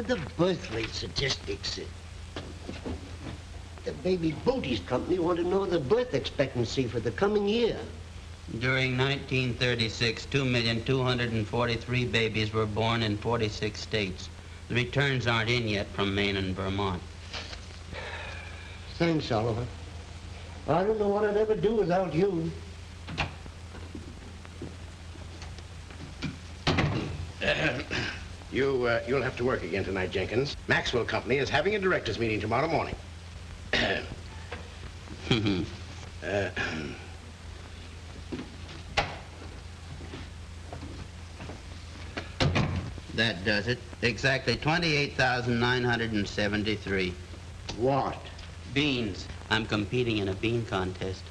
The birth rate statistics. The Baby Booties Company want to know the birth expectancy for the coming year. During 1936, 2,243,000 babies were born in 46 states. The returns aren't in yet from Maine and Vermont. Thanks, Oliver. I don't know what I'd ever do without you. You'll have to work again tonight, Jenkins. Maxwell Company is having a directors meeting tomorrow morning. That does it. Exactly 28,973. What? Beans. I'm competing in a bean contest.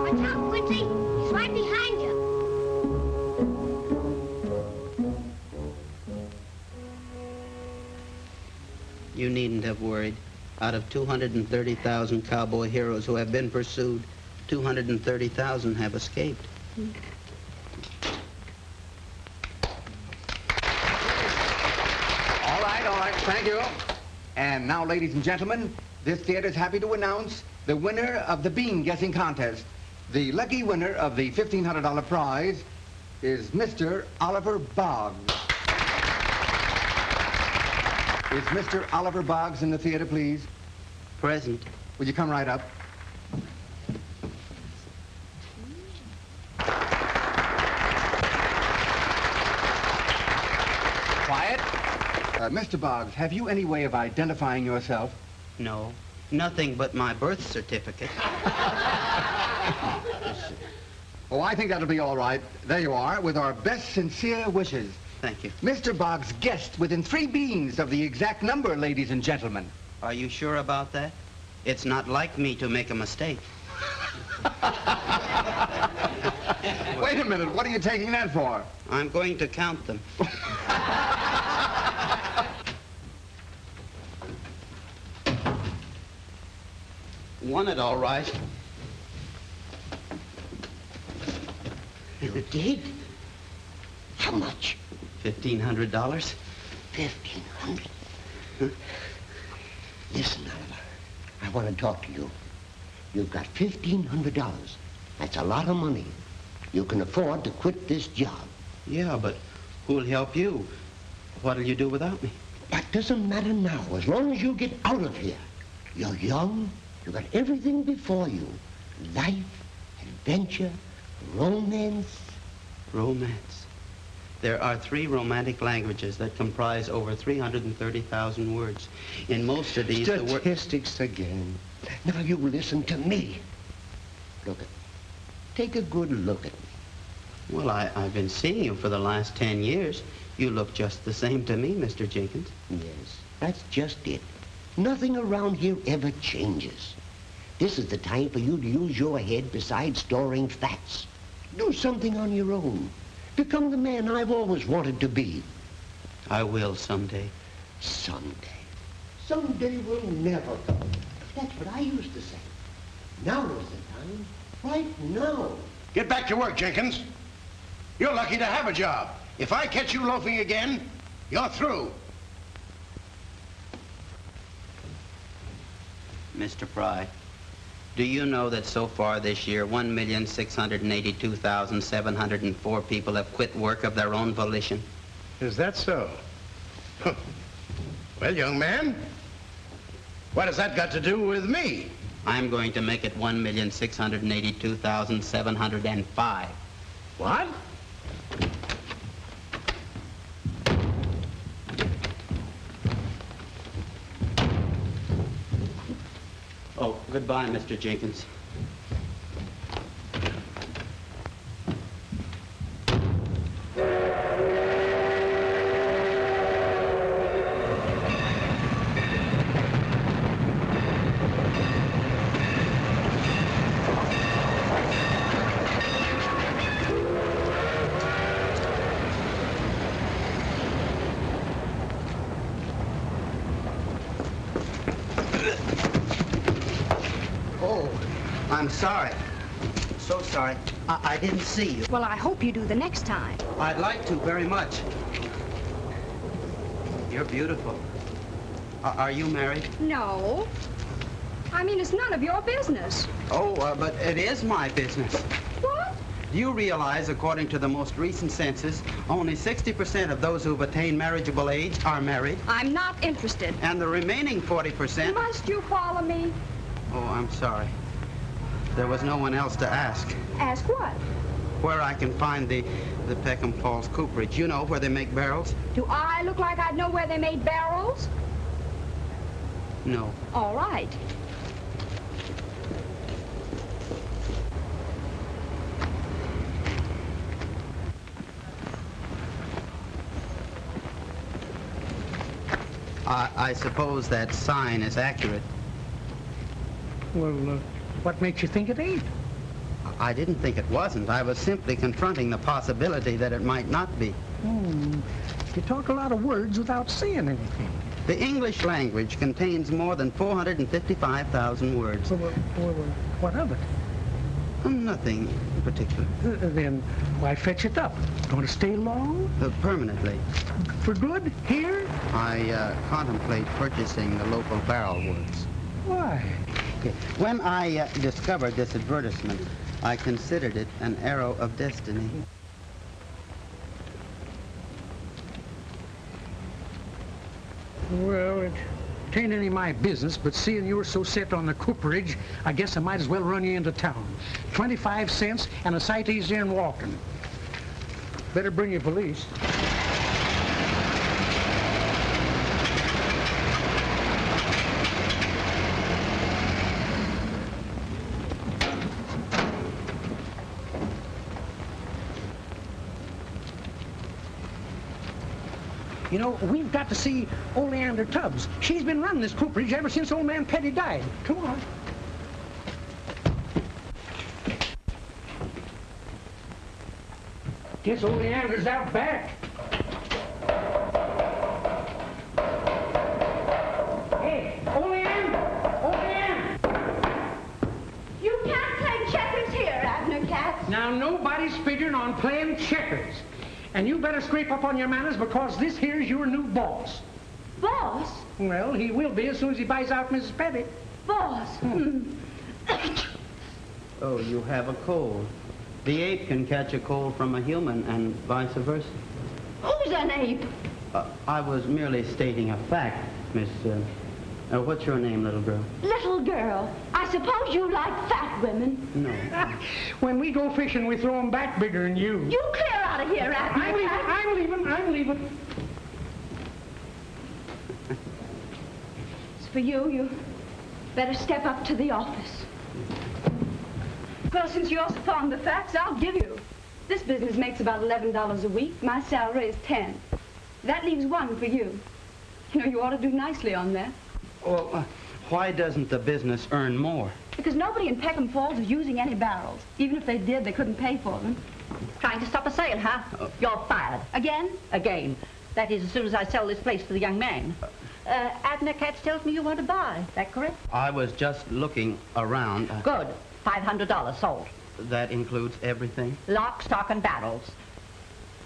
Watch out, Quincy. He's right behind you. You needn't have worried. Out of 230,000 cowboy heroes who have been pursued, 230,000 have escaped. All right, thank you. And now, ladies and gentlemen, this theater is happy to announce the winner of the bean guessing contest. The lucky winner of the $1,500 prize is Mr. Oliver Boggs. Is Mr. Oliver Boggs in the theater, please? Present. Would you come right up? Quiet. Mr. Boggs, have you any way of identifying yourself? No. Nothing but my birth certificate. Oh, I think that'll be all right. There you are, with our best sincere wishes. Thank you. Mr. Boggs guessed within 3 beans of the exact number, ladies and gentlemen. Are you sure about that? It's not like me to make a mistake. Wait a minute, what are you taking that for? I'm going to count them. Won it all right. You did? How much? $1,500. $1,500? Huh? Listen, Oliver, I want to talk to you. You've got $1,500. That's a lot of money. You can afford to quit this job. Yeah, but who'll help you? What'll you do without me? That doesn't matter now, as long as you get out of here. You're young. You've got everything before you. Life, adventure, romance. Romance. There are 3 romantic languages that comprise over 330,000 words. In most of these, Statistics again. Now you listen to me. Look at me. Take a good look at me. Well, I've been seeing you for the last 10 years. You look just the same to me, Mr. Jenkins. Yes, that's just it. Nothing around here ever changes. This is the time for you to use your head besides storing facts. Do something on your own. Become the man I've always wanted to be. I will someday. Someday. Someday will never come. That's what I used to say. Now is the time. Right now. Get back to work, Jenkins. You're lucky to have a job. If I catch you loafing again, you're through. Mr. Fry, do you know that so far this year, 1,682,704 people have quit work of their own volition? Is that so? Well, young man, what has that got to do with me? I'm going to make it 1,682,705. What? Oh, goodbye, Mr. Jenkins. Oh, I'm sorry. So sorry. I didn't see you. Well, I hope you do the next time. I'd like to very much. You're beautiful. Are you married? No. I mean, it's none of your business. Oh, but it is my business. What? Do you realize, according to the most recent census, only 60% of those who've attained marriageable age are married? I'm not interested. And the remaining 40%... Must you follow me? Oh, I'm sorry. There was no one else to ask. Ask what? Where I can find the Peckham Falls cooperage. You know, where they make barrels? Do I look like I'd know where they made barrels? No. All right. I suppose that sign is accurate. Well, what makes you think it ain't? I didn't think it wasn't. I was simply confronting the possibility that it might not be. You talk a lot of words without saying anything. The English language contains more than 455,000 words. Well, what of it? Nothing in particular. Then why fetch it up? Going to stay long? Permanently. For good? Here? I contemplate purchasing the local barrel works. Why? Okay. When I discovered this advertisement, I considered it an arrow of destiny. Well, it ain't any of my business, but seeing you're so set on the cooperage, I guess I might as well run you into town. 25 cents and a sight easier than walking. Better bring your police. You know, we've got to see Oleander Tubbs. She's been running this cooperage ever since old man Petty died. Come on. Guess Oleander's out back. Hey, Oleander! Oleander! You can't play checkers here, Abner Katz. Now, nobody's figuring on playing checkers. And you better scrape up on your manners because this here's your new boss. Boss? Well, he will be as soon as he buys out Mrs. Petty. Boss? Oh, you have a cold. The ape can catch a cold from a human and vice versa. Who's an ape? I was merely stating a fact, Miss... what's your name, little girl? Little girl. I suppose you like fat women. No. When we go fishing, we throw them back bigger than you. You clear out of here, Abner Katz. I'm leaving. As for you, you better step up to the office. Well, since you're so fond of facts, I'll give you. This business makes about $11 a week. My salary is $10. That leaves $1 for you. You know, you ought to do nicely on that. Well, why doesn't the business earn more? Because nobody in Peckham Falls is using any barrels. Even if they did, they couldn't pay for them. Trying to stop a sale, huh? You're fired. Again? Again. That is, as soon as I sell this place to the young man. Abner Katz tells me you want to buy. Is that correct? I was just looking around. Good. $500 sold. That includes everything? Lock, stock, and barrels.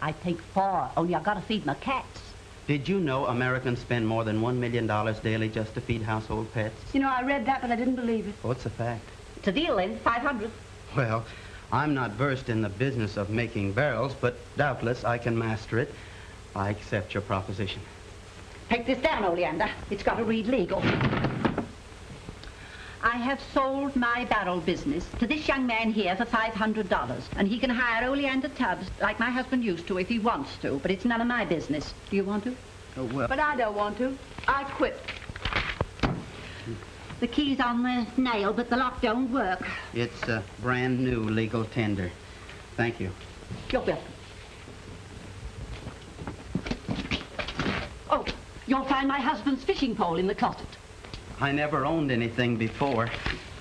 I take 4, only I gotta feed my cats. Did you know Americans spend more than $1 million daily just to feed household pets? You know, I read that, but I didn't believe it. What's the fact? It's a deal, then. 500. Well, I'm not versed in the business of making barrels, but doubtless I can master it. I accept your proposition. Take this down, Oleander. It's got to read legal. I have sold my barrel business to this young man here for $500, and he can hire Oleander Tubbs like my husband used to if he wants to, but it's none of my business. Do you want to? Oh, well... But I don't want to. I quit. The key's on the nail, but the lock don't work. It's a brand new legal tender. Thank you. You're welcome. Oh, you'll find my husband's fishing pole in the closet. I never owned anything before.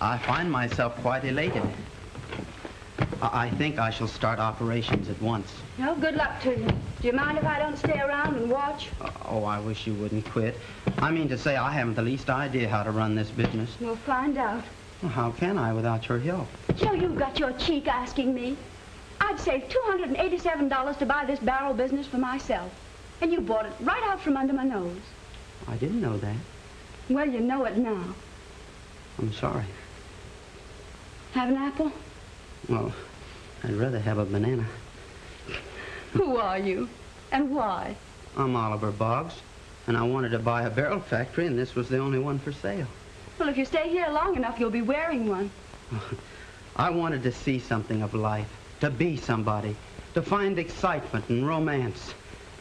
I find myself quite elated. I think I shall start operations at once. Well, good luck to you. Do you mind if I don't stay around and watch? Oh, I wish you wouldn't quit. I mean to say, I haven't the least idea how to run this business. We'll find out. Well, how can I without your help? So you've got your cheek asking me? I'd save $287 to buy this barrel business for myself. And you bought it right out from under my nose. I didn't know that. Well, you know it now. I'm sorry. Have an apple? Well, I'd rather have a banana. Who are you? And why? I'm Oliver Boggs, and I wanted to buy a barrel factory, and this was the only one for sale. Well, if you stay here long enough, you'll be wearing one. I wanted to see something of life, to be somebody, to find excitement and romance.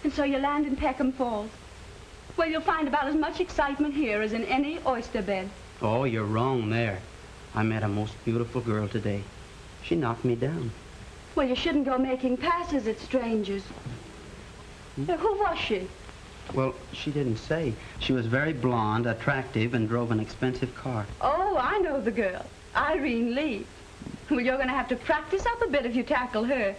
And so you land in Peckham Falls. Well, you'll find about as much excitement here as in any oyster bed. Oh, you're wrong there. I met a most beautiful girl today. She knocked me down. Well, you shouldn't go making passes at strangers. Who was she? Well, she didn't say. She was very blonde, attractive, and drove an expensive car. Oh, I know the girl. Irene Lee. Well, you're going to have to practice up a bit if you tackle her.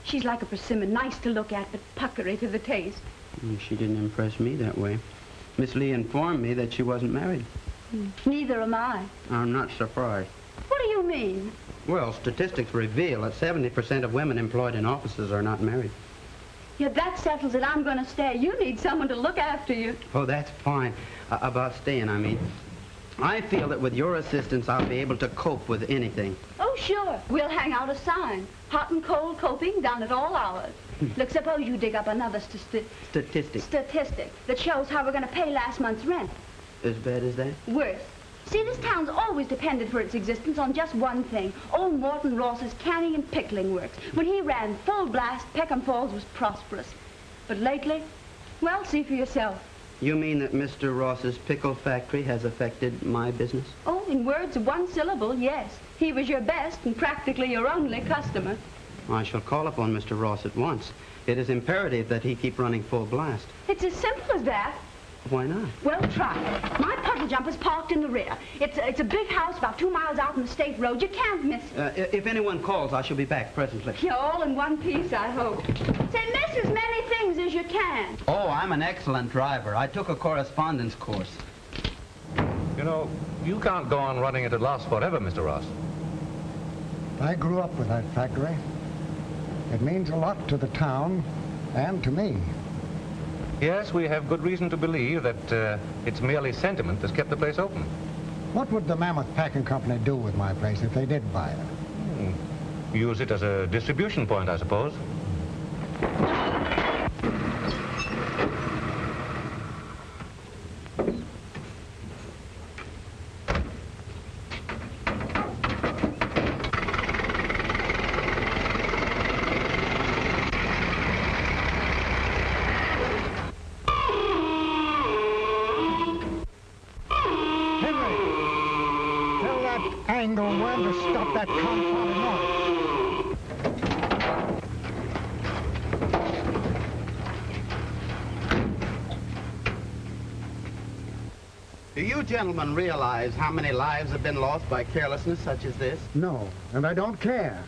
She's like a persimmon, nice to look at, but puckery to the taste. She didn't impress me that way. Miss Lee informed me that she wasn't married. Neither am I. I'm not surprised. What do you mean? Well, statistics reveal that 70% of women employed in offices are not married. Yeah, that settles it. I'm going to stay. You need someone to look after you. Oh, that's fine. About staying, I mean. I feel that with your assistance, I'll be able to cope with anything. Oh, sure. We'll hang out a sign. Hot and cold coping done at all hours. Look, suppose you dig up another statistic that shows how we're going to pay last month's rent. As bad as that? Worse. See, this town's always depended for its existence on just one thing. Old Morton Ross's canning and pickling works. When he ran full blast, Peckham Falls was prosperous. But lately, well, see for yourself. You mean that Mr. Ross's pickle factory has affected my business? Oh, in words of one syllable, yes. He was your best and practically your only customer. I shall call upon Mr. Ross at once. It is imperative that he keep running full blast. It's as simple as that. Why not? Well, try it. My puddle jumper's parked in the rear. It's a big house about 2 miles out on the state road. You can't miss it. If anyone calls, I shall be back presently. You're all in one piece, I hope. Say, miss as many things as you can. Oh, I'm an excellent driver. I took a correspondence course. You know, you can't go on running it at loss forever, Mr. Ross. I grew up with that factory. It means a lot to the town and to me. Yes, we have good reason to believe that it's merely sentiment that's kept the place open. What would the Mammoth Packing Company do with my place if they did buy it? Use it as a distribution point, I suppose. When to stop that confounded noise. Do you gentlemen realize how many lives have been lost by carelessness such as this? No, and I don't care.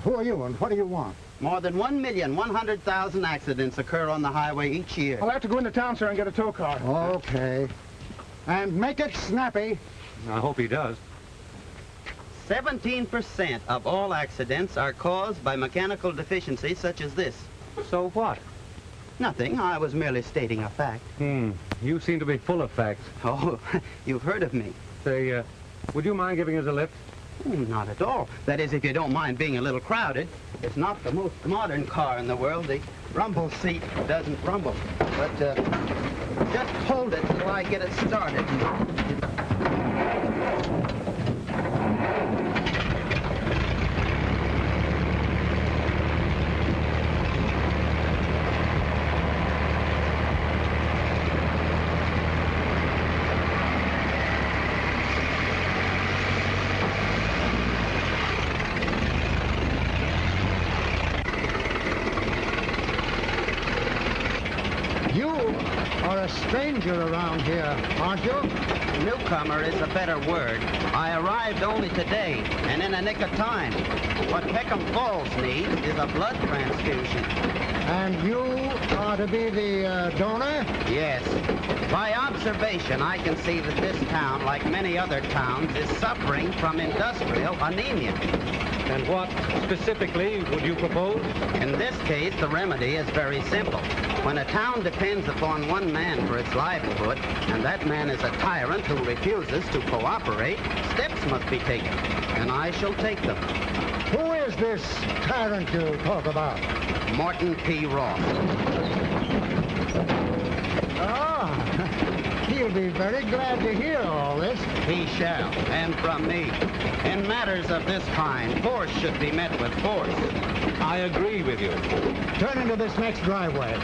Who are you and what do you want? More than 1,100,000 accidents occur on the highway each year. I'll have to go into town, sir, and get a tow car. Okay. And make it snappy. I hope he does. 17% of all accidents are caused by mechanical deficiencies such as this. So what? Nothing. I was merely stating a fact. You seem to be full of facts. Oh, you've heard of me. Say, would you mind giving us a lift? Not at all. That is, if you don't mind being a little crowded. It's not the most modern car in the world. The rumble seat doesn't rumble. But just hold it till I get it started. You are a stranger around here, aren't you? Newcomer is a better word. I arrived only today, and in a nick of time. What Peckham Falls needs is a blood transfusion. And you are to be the donor? Yes. By observation, I can see that this town, like many other towns, is suffering from industrial anemia. And what specifically would you propose? In this case, the remedy is very simple. When a town depends upon one man for its livelihood, and that man is a tyrant who refuses to cooperate, steps must be taken, and I shall take them. Who is this tyrant you talk about? Morton P. Ross. Ah, he'll be very glad to hear all this. He shall, and from me. In matters of this kind, force should be met with force. I agree with you. Turn into this next driveway.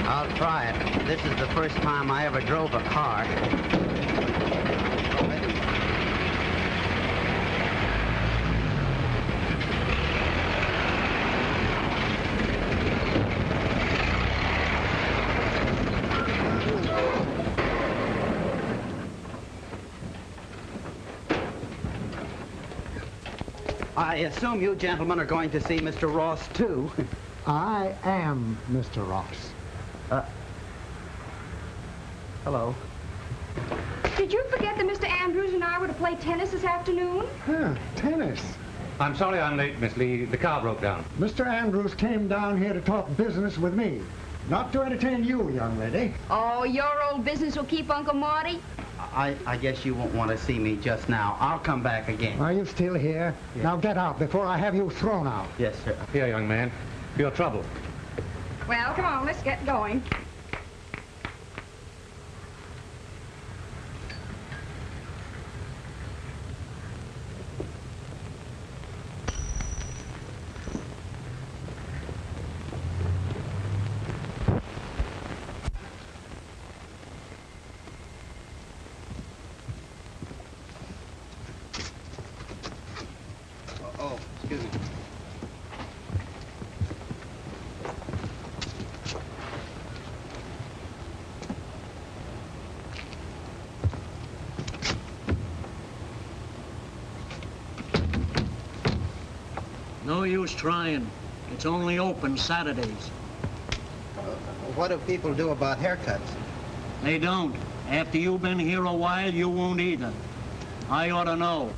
I'll try it. This is the first time I ever drove a car. I assume you gentlemen are going to see Mr. Ross, too. I am Mr. Ross. Hello. Did you forget that Mr. Andrews and I were to play tennis this afternoon? Huh, tennis. I'm sorry I'm late, Miss Lee. The car broke down. Mr. Andrews came down here to talk business with me. Not to entertain you, young lady. Oh, your old business will keep Uncle Marty? I guess you won't want to see me just now. I'll come back again. Are you still here? Yes. Now get out before I have you thrown out. Yes, sir. Here, young man. Your trouble. Well, come on, let's get going. Oh, excuse me. No use trying. It's only open Saturdays. What do people do about haircuts? They don't. After you've been here a while, you won't either. I ought to know.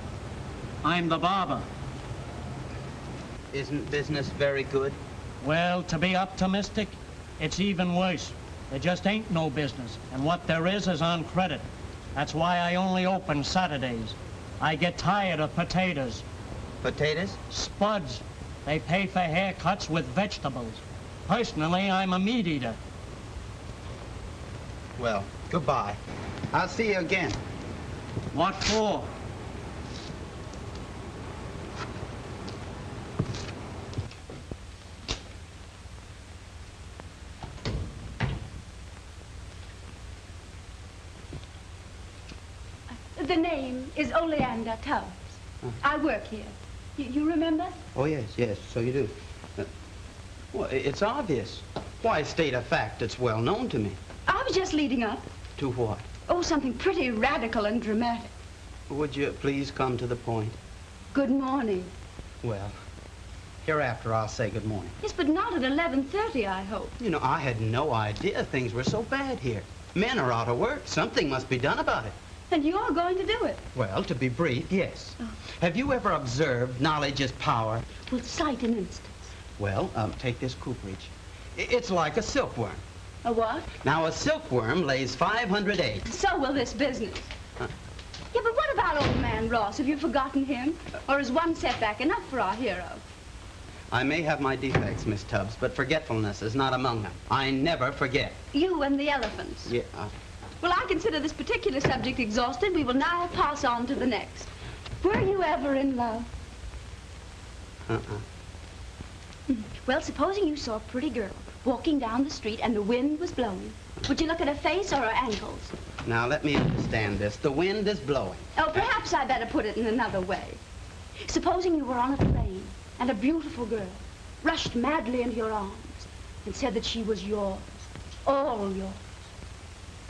I'm the barber. Isn't business very good? Well, to be optimistic, it's even worse. There just ain't no business, and what there is on credit. That's why I only open Saturdays. I get tired of potatoes. Potatoes? Spuds. They pay for haircuts with vegetables. Personally, I'm a meat eater. Well, goodbye. I'll see you again. What for? The name is Oleander Tubbs. I work here. You remember? Oh, yes, so you do. Well, it's obvious. Why state a fact that's well known to me? I was just leading up. To what? Oh, something pretty radical and dramatic. Would you please come to the point? Good morning. Well, hereafter I'll say good morning. Yes, but not at 11:30, I hope. You know, I had no idea things were so bad here. Men are out of work. Something must be done about it. And you're going to do it. Well, to be brief, yes. Oh. Have you ever observed knowledge is power? Well, cite an instance. Well, take this cooperage. It's like a silkworm. A what? Now, a silkworm lays 500 eggs. So will this business. Huh? Yeah, but what about old man Ross? Have you forgotten him? Or is one setback enough for our hero? I may have my defects, Miss Tubbs, but forgetfulness is not among them. I never forget. You and the elephants. Yeah. Well, I consider this particular subject exhausted. We will now pass on to the next. Were you ever in love? Well, supposing you saw a pretty girl walking down the street and the wind was blowing. Would you look at her face or her ankles? Now, let me understand this. The wind is blowing. Oh, perhaps I better put it in another way. Supposing you were on a train and a beautiful girl rushed madly into your arms and said that she was yours, all yours.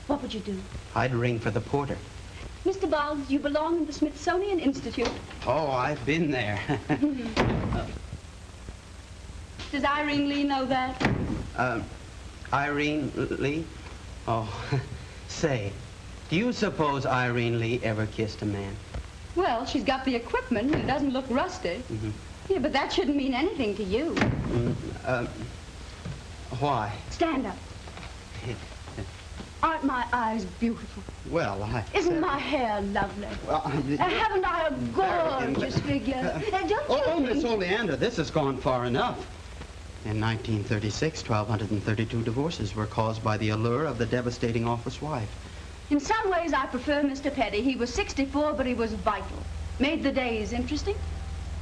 What would you do? I'd ring for the porter. Mr. Boggs, you belong in the Smithsonian Institute. Oh, I've been there. Does Irene Lee know that? Irene Lee? Oh, say, do you suppose Irene Lee ever kissed a man? Well, she's got the equipment and it doesn't look rusty. Yeah, but that shouldn't mean anything to you. Why? Stand up. Aren't my eyes beautiful? Well, Isn't my hair lovely? Well, haven't I a gorgeous figure? Don't you Oh, think... Miss Oleander, this has gone far enough. In 1936, 1,232 divorces were caused by the allure of the devastating office wife. In some ways, I prefer Mr. Petty. He was 64, but he was vital. Made the days interesting.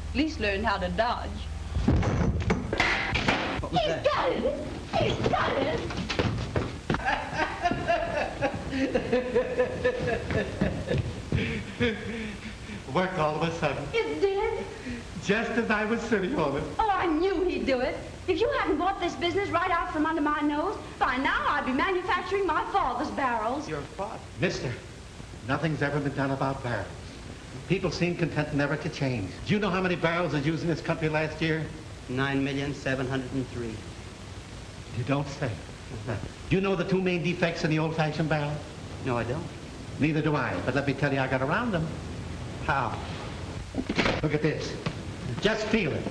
At least learned how to dodge. What was that? Got it! He's got it! Worked all of a sudden. It did? Just as I was sitting on it. Oh, I knew he'd do it. If you hadn't bought this business right out from under my nose, by now I'd be manufacturing my father's barrels. Your father? Mister, nothing's ever been done about barrels. People seem content never to change. Do you know how many barrels was used in this country last year? 9,703,000. You don't say. Do you know the two main defects in the old-fashioned barrel? No, I don't. Neither do I, but let me tell you, I got around them. How? Look at this. Just feel it.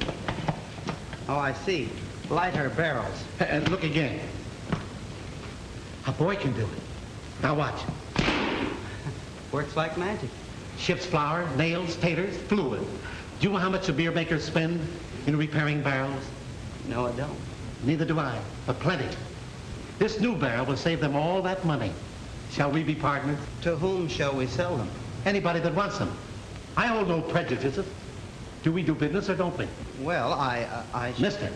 Oh, I see. Lighter barrels. And look again. A boy can do it. Now watch. Works like magic. Ship's flour, nails, taters, fluid. Do you know how much the beer makers spend in repairing barrels? No, I don't. Neither do I, but plenty. This new barrel will save them all that money. Shall we be partners? To whom shall we sell them? Anybody that wants them. I hold no prejudices. Do we do business or don't we? Well, I... Mister,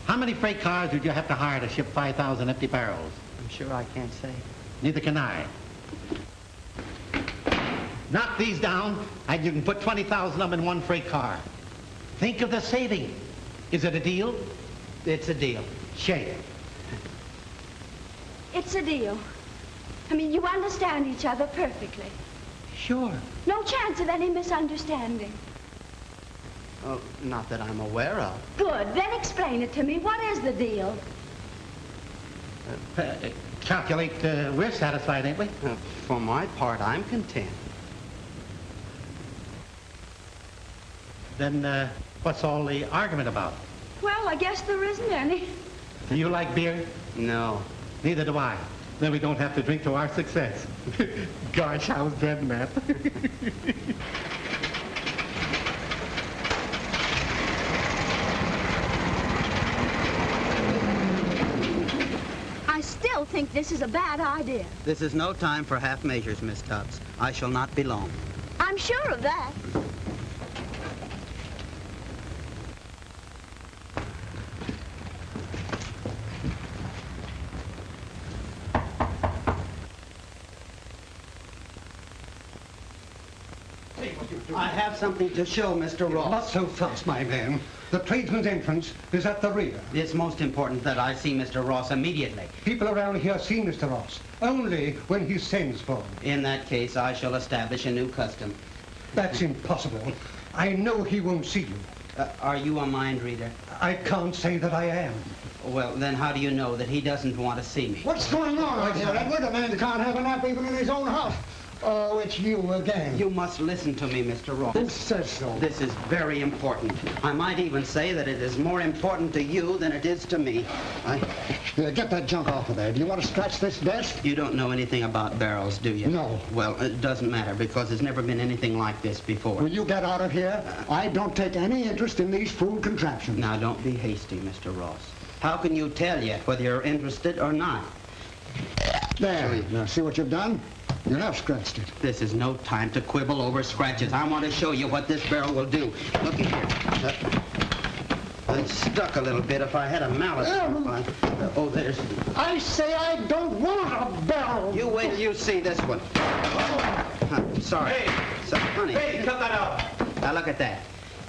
how many freight cars would you have to hire to ship 5,000 empty barrels? I'm sure I can't say. Neither can I. Knock these down, and you can put 20,000 of them in one freight car. Think of the saving. Is it a deal? It's a deal. Shake. It's a deal. I mean, you understand each other perfectly. Sure. No chance of any misunderstanding. Oh, not that I'm aware of. Good. Then explain it to me. What is the deal? Calculate, we're satisfied, ain't we? For my part, I'm content. Then, what's all the argument about? Well, I guess there isn't any. Do you like beer? No. Neither do I. Then we don't have to drink to our success. Gosh, I was dreading that. I still think this is a bad idea. This is no time for half measures, Miss Tubbs. I shall not be long. I'm sure of that. I have something to show Mr. Ross. Not so fast, my man. The tradesman's entrance is at the rear. It's most important that I see Mr. Ross immediately. People around here see Mr. Ross only when he sends for him. In that case, I shall establish a new custom. That's impossible. I know he won't see you. Are you a mind reader? I can't say that I am. Well, then how do you know that he doesn't want to see me? What's going on right here, Edward? A man can't have a nap even in his own house. Oh, it's you again. You must listen to me, Mr. Ross. Who says so? This is very important. I might even say that it is more important to you than it is to me. Get that junk off of there. Do you want to scratch this desk? You don't know anything about barrels, do you? No. Well, it doesn't matter because there's never been anything like this before. Will you get out of here? I don't take any interest in these fool contraptions. Now, don't be hasty, Mr. Ross. How can you tell yet whether you're interested or not? There. Now, see what you've done? You have scratched it. This is no time to quibble over scratches. I want to show you what this barrel will do. Look here. It's stuck a little bit. If I had a mallet. Oh, there's... I say I don't want a barrel. You wait till you see this one. Sorry. Hey! Honey. Hey, cut that out. Now, look at that.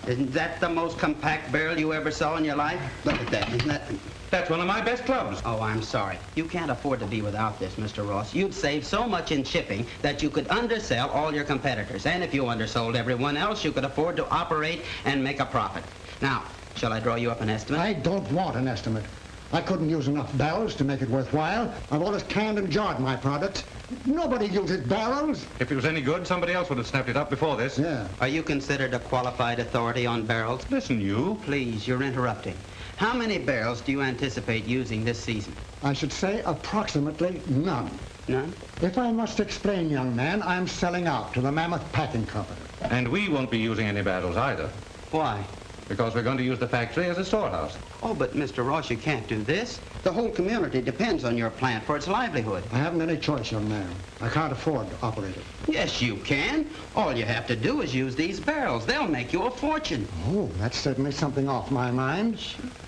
Isn't that the most compact barrel you ever saw in your life? Look at that. Isn't that... That's one of my best clubs. Oh, I'm sorry. You can't afford to be without this, Mr. Ross. You'd save so much in shipping that you could undersell all your competitors. And if you undersold everyone else, you could afford to operate and make a profit. Now, shall I draw you up an estimate? I don't want an estimate. I couldn't use enough barrels to make it worthwhile. I've always canned and jarred my products. Nobody uses barrels. If it was any good, somebody else would have snapped it up before this. Yeah. Are you considered a qualified authority on barrels? Listen, you. Please, you're interrupting. How many barrels do you anticipate using this season? I should say approximately none. None? If I must explain, young man, I'm selling out to the Mammoth Packing Company. And we won't be using any barrels either. Why? Because we're going to use the factory as a storehouse. Oh, but Mr. Ross, you can't do this. The whole community depends on your plant for its livelihood. I haven't any choice, young man. I can't afford to operate it. Yes, you can. All you have to do is use these barrels. They'll make you a fortune. Oh, that's certainly something off my mind.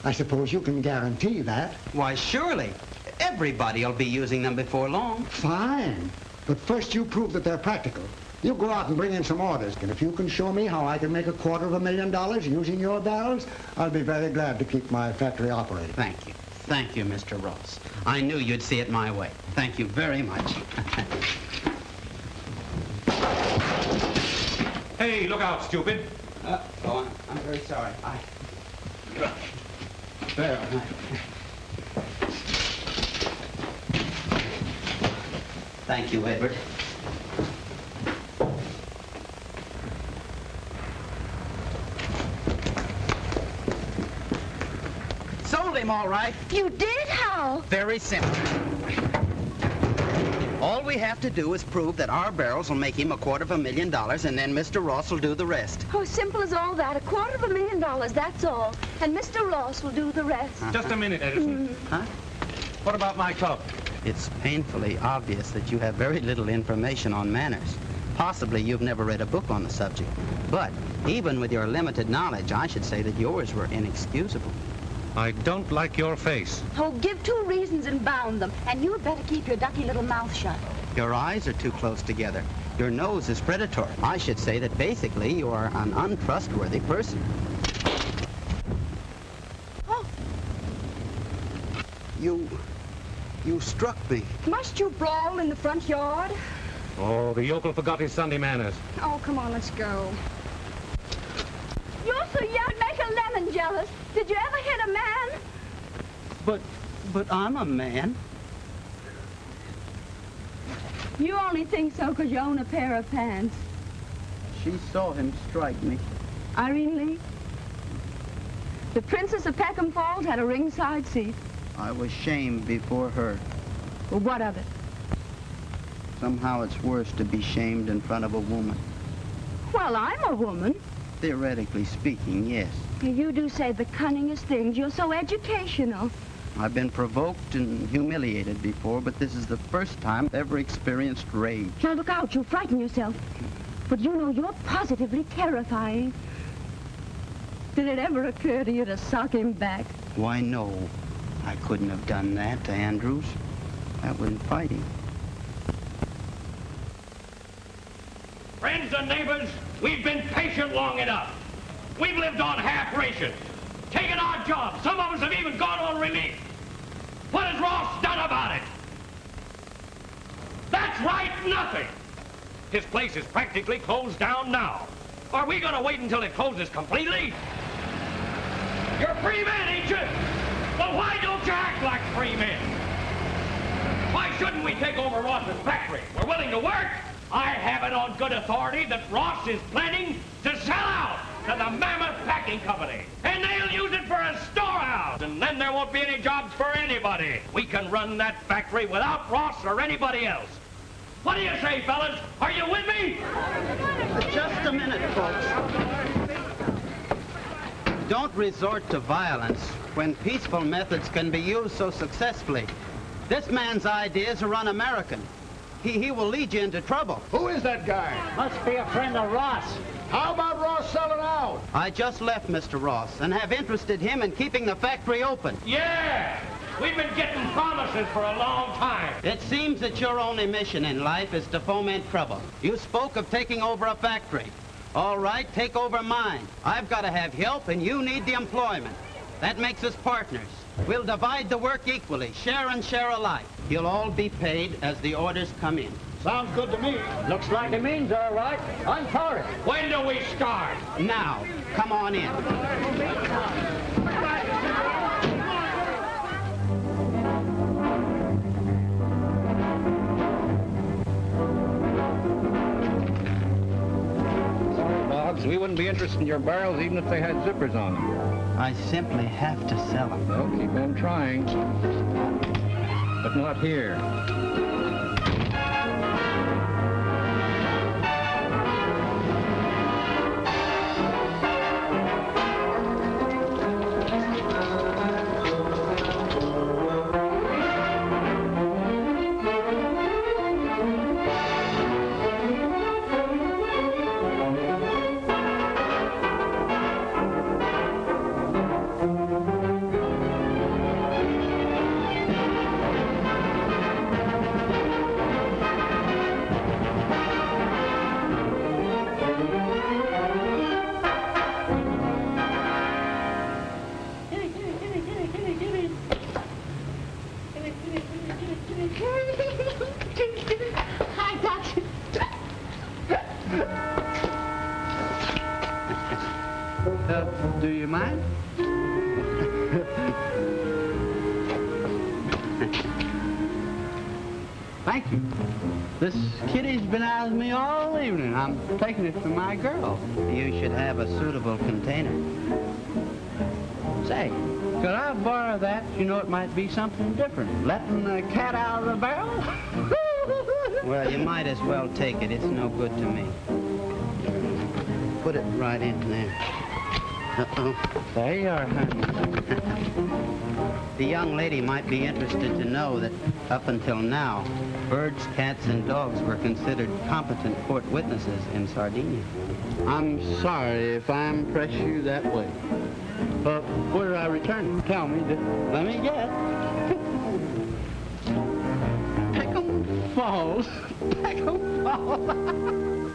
I suppose you can guarantee that. Why, surely. Everybody will be using them before long. Fine. But first you prove that they're practical. You go out and bring in some orders, and if you can show me how I can make $250,000 using your barrels, I'll be very glad to keep my factory operating. Thank you. Thank you, Mr. Ross. I knew you'd see it my way. Thank you very much. Hey, look out, stupid. I'm very sorry. Thank you, Edward. Sold him, all right. You did? How? Very simple. All we have to do is prove that our barrels will make him $250,000, and then Mr. Ross will do the rest. Oh, simple as all that. $250,000, that's all. And Mr. Ross will do the rest. Just a minute, Edison. Huh? What about my club? It's painfully obvious that you have very little information on manners. Possibly you've never read a book on the subject. But even with your limited knowledge, I should say that yours were inexcusable. I don't like your face. Oh, give 2 reasons and bound them. And you'd better keep your ducky little mouth shut. Your eyes are too close together. Your nose is predatory. I should say that basically you are an untrustworthy person. Oh. You struck me. Must you brawl in the front yard? Oh, the yokel forgot his Sunday manners. Oh, come on, let's go. You're so young, make a lemon jealous. Did you ever hit a man? But I'm a man. You only think so because you own a pair of pants. She saw him strike me. Irene Lee? The Princess of Peckham Falls had a ringside seat. I was shamed before her. Well, what of it? Somehow it's worse to be shamed in front of a woman. Well, I'm a woman. Theoretically speaking, yes. You do say the cunningest things. You're so educational. I've been provoked and humiliated before, but this is the first time I've ever experienced rage. Now, look out. You'll frighten yourself. But you know, you're positively terrifying. Did it ever occur to you to sock him back? Why, no. I couldn't have done that to Andrews. That wasn't fighting. Friends and neighbors, we've been patient long enough. We've lived on half rations, taken our jobs. Some of us have even gone on relief. What has Ross done about it? That's right, nothing. His place is practically closed down now. Are we going to wait until it closes completely? You're free men, ain't you? Well, why don't you act like free men? Why shouldn't we take over Ross's factory? We're willing to work. I have it on good authority that Ross is planning to sell out to the Mammoth Packing Company. And they'll use it for a storehouse. And then there won't be any jobs for anybody. We can run that factory without Ross or anybody else. What do you say, fellas? Are you with me? Just a minute, folks. Don't resort to violence when peaceful methods can be used so successfully. This man's idea is to run American. He will lead you into trouble. Who is that guy? Must be a friend of Ross. How about Ross selling out? I just left Mr. Ross and have interested him in keeping the factory open. Yeah! We've been getting promises for a long time. It seems that your only mission in life is to foment trouble. You spoke of taking over a factory. All right, take over mine. I've got to have help, and you need the employment. That makes us partners. We'll divide the work equally, share and share alike. You'll all be paid as the orders come in. Sounds good to me. Looks like it means all right. I'm for it. When do we start? Now, come on in. Boggs, we wouldn't be interested in your barrels even if they had zippers on them. I simply have to sell them. Well, keep on trying. But not here. Do you mind? Thank you. This kitty's been out with me all evening. I'm taking it for my girl. You should have a suitable container. Say, could I borrow that? You know, it might be something different. Letting the cat out of the barrel? Well, you might as well take it. It's no good to me. Put it right in there. Uh-oh. There you are, honey. The young lady might be interested to know that up until now, birds, cats, and dogs were considered competent court witnesses in Sardinia. I'm sorry if I impress you that way. But where do I return? Tell me. Let me guess. Peckham Falls. Peckham Falls.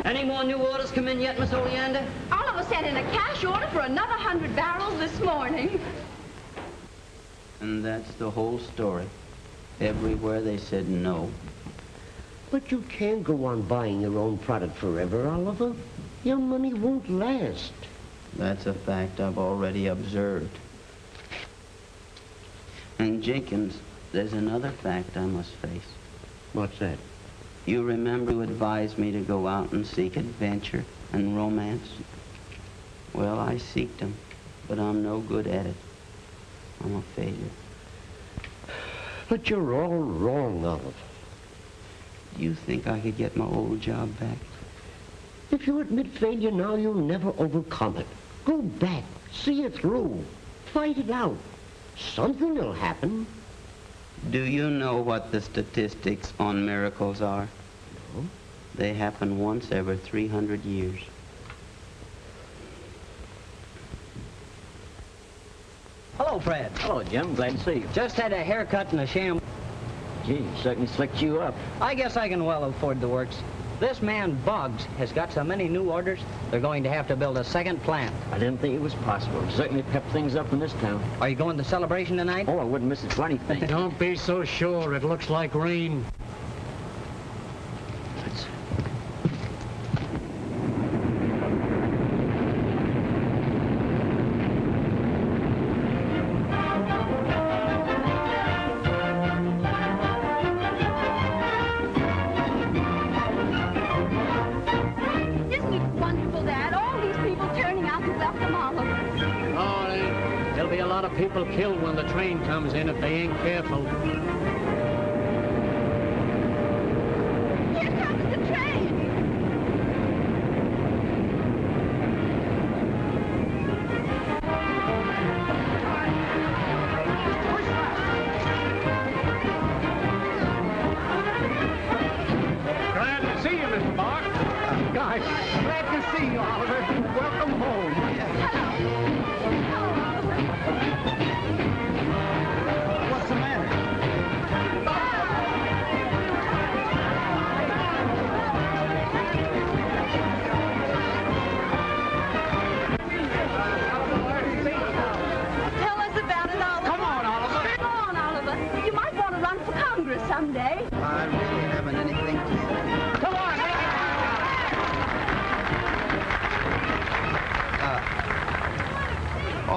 Any more new orders come in yet, Miss Oleander? Oliver sent in a cash order for another 100 barrels this morning. And that's the whole story. Everywhere they said no. But you can't go on buying your own product forever, Oliver. Your money won't last. That's a fact I've already observed. And Jenkins, there's another fact I must face. What's that? You remember you advised me to go out and seek adventure and romance? Well, I seeked them, but I'm no good at it. I'm a failure. But you're all wrong, Oliver. Do you think I could get my old job back? If you admit failure now, you'll never overcome it. Go back, see it through, fight it out. Something will happen. Do you know what the statistics on miracles are? No. They happen once every 300 years. Hello, Fred. Hello, Jim. Glad to see you. Just had a haircut and a sham. Gee, certainly slicked you up. I guess I can well afford the works. This man, Boggs, has got so many new orders, they're going to have to build a second plant. I didn't think it was possible. Certainly pepped things up in this town. Are you going to the celebration tonight? Oh, I wouldn't miss it for anything. Don't be so sure. It looks like rain. People killed when the train comes in if they ain't careful. Here comes the train.